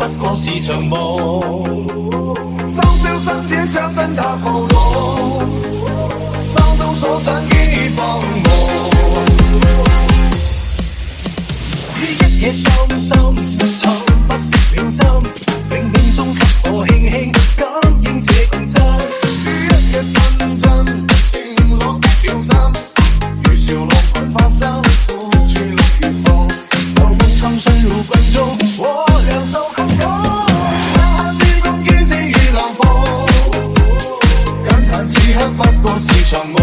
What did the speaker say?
不過是場夢。嘲笑身體想跟他暴露，心中所想已放無。一夜深深尋不了針，冥冥中給我輕輕感應這共振。一夜紛爭，情落不了針，如潮浪般發生，付諸六月風，流光沉睡入分鐘，我兩手空空。漆黑之中堅持與南風，感嘆此刻不過是場夢。